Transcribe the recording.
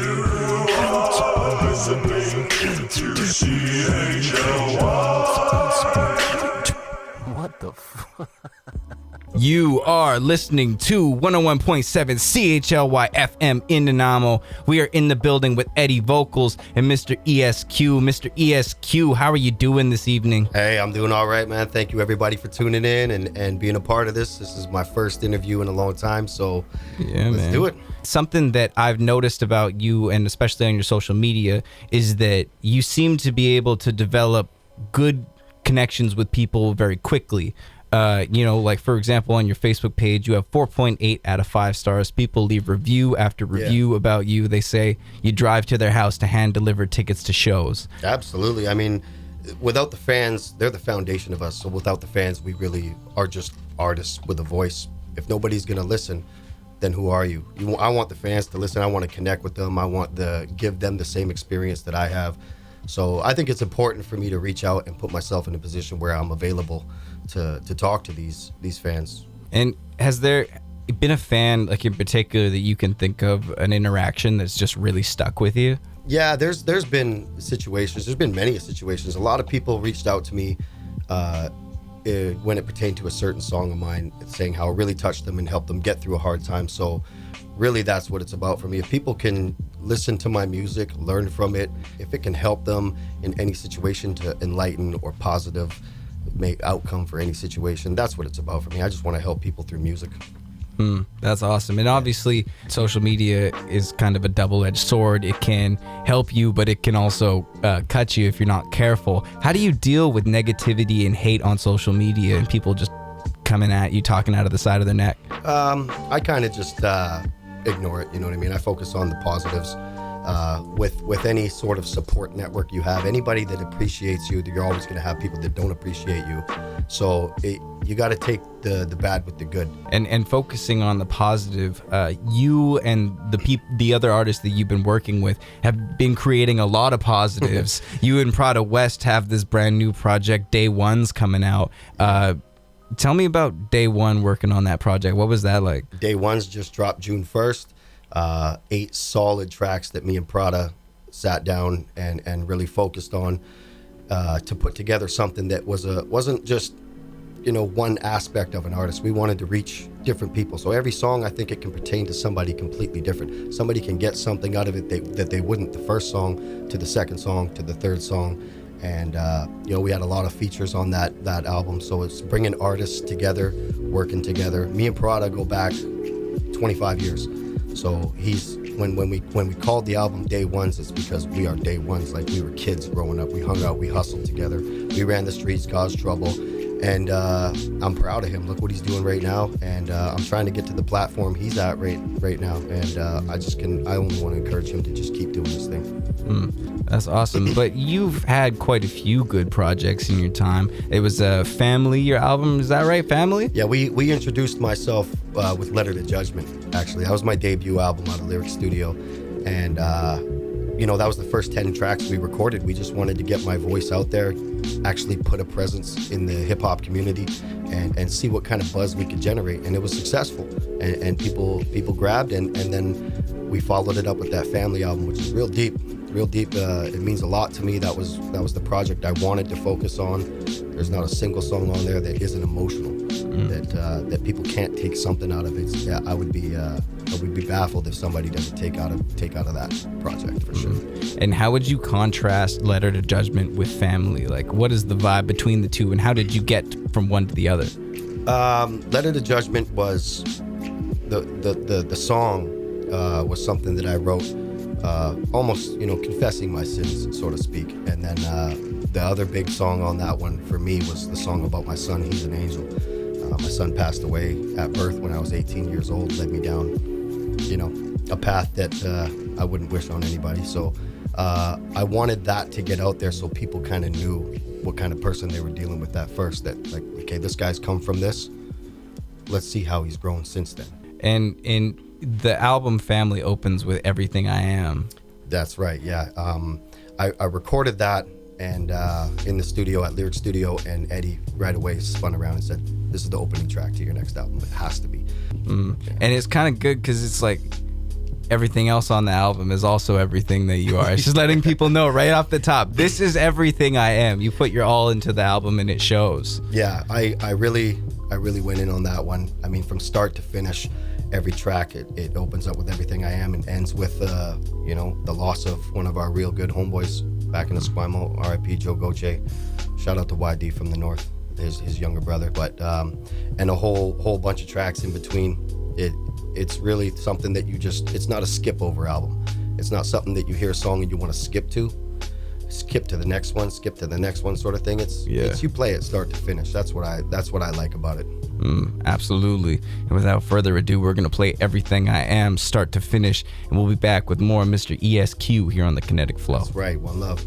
are listening to CHLY. What the fuck? You are listening to 101.7 CHLY FM in Nanaimo. We are in the building with Eddie Vocals and Mr. ESQ. Mr. ESQ, how are you doing this evening? Hey, I'm doing all right, man. Thank you, everybody, for tuning in and being a part of this. This is my first interview in a long time, so let's do it. Something that I've noticed about you, and especially on your social media, is that you seem to be able to develop good connections with people very quickly. Like for example, on your Facebook page, you have 4.8 out of 5 stars. People leave review after review about you. They say you drive to their house to hand deliver tickets to shows. Absolutely. I mean, without the fans, they're the foundation of us. So without the fans, we really are just artists with a voice. If nobody's going to listen, then who are you? I want the fans to listen. I want to connect with them. I want to give them the same experience that I have. So I think it's important for me to reach out and put myself in a position where I'm available to talk to these fans. And has there been a fan, like in particular, that you can think of, an interaction that's just really stuck with you? Yeah, there's been situations. There's been many situations. A lot of people reached out to me when it pertained to a certain song of mine, saying how it really touched them and helped them get through a hard time. So really, that's what it's about for me. If people can listen to my music, learn from it, if it can help them in any situation to enlighten or positive make outcome for any situation, that's what it's about for me. I just want to help people through music. That's awesome. And obviously, social media is kind of a double-edged sword. It can help you, but it can also cut you if you're not careful. How do you deal with negativity and hate on social media and people just coming at you, talking out of the side of their neck? I kind of just ignore it, you know what I mean? I focus on the positives. With any sort of support network you have, anybody that appreciates you, you're always going to have people that don't appreciate you. So you got to take the bad with the good. And focusing on the positive, you and the other artists that you've been working with have been creating a lot of positives. You and Prada West have this brand new project, Day One's coming out. Tell me about Day One working on that project. What was that like? Day One's just dropped June 1st. 8 solid tracks that me and Prada sat down and really focused on to put together something that wasn't just one aspect of an artist. We wanted to reach different people. So every song, I think it can pertain to somebody completely different. Somebody can get something out of it that they wouldn't the first song to the second song to the third song. And we had a lot of features on that album. So it's bringing artists together, working together. Me and Prada go back 25 years. So when we called the album Day Ones, it's because we are day ones. Like, we were kids growing up. We hung out, we hustled together, we ran the streets, caused trouble, and I'm proud of him. Look what he's doing right now, and I'm trying to get to the platform he's at right now, and I only want to encourage him to just keep doing this thing. That's awesome. But you've had quite a few good projects in your time. It was Family, your album, is that right? Family? Yeah, we introduced myself with Letter to Judgment. Actually, that was my debut album out of Lyric Studio, and that was the first 10 tracks we recorded. We just wanted to get my voice out there, actually put a presence in the hip-hop community, and see what kind of buzz we could generate. And it was successful, and people grabbed, and then we followed it up with that Family album, which is real deep. It means a lot to me. That was the project I wanted to focus on. There's not a single song on there that isn't emotional, that people can't take something out of it. Yeah, I would be baffled if somebody doesn't take out of that project, for sure. And how would you contrast Letter to Judgment with Family? Like, what is the vibe between the two, and how did you get from one to the other? Letter to Judgment was the song was something that I wrote, almost confessing my sins, so to speak. And then the other big song on that one for me was the song about my son. He's an angel. My son passed away at birth when I was 18 years old, led me down, a path that I wouldn't wish on anybody. So I wanted that to get out there so people kind of knew what kind of person they were dealing with at first. That, like, okay, this guy's come from this. Let's see how he's grown since then. And in the album Family opens with Everything I Am. That's right, yeah. I recorded that and in the studio at Lyric Studio, and Eddie right away spun around and said, this is the opening track to your next album. It has to be. And it's kind of good because it's like, everything else on the album is also everything that you are. It's just letting people know right off the top, this is everything I am. You put your all into the album and it shows. Yeah, I really went in on that one. I mean, from start to finish, every track it opens up with everything I am and ends with the loss of one of our real good homeboys back in Esquimalt, R.I.P. Joe Goche. Shout out to YD from the north, his younger brother. But and a whole bunch of tracks in between. It's really something that it's not a skip over album. It's not something that you hear a song and you want to skip to the next one, skip to the next one sort of thing. It's you play it start to finish. That's what I like about it. Absolutely. And without further ado, we're going to play Everything I Am start to finish, and we'll be back with more Mr. ESQ here on the Kinetic Flow. That's right. One love.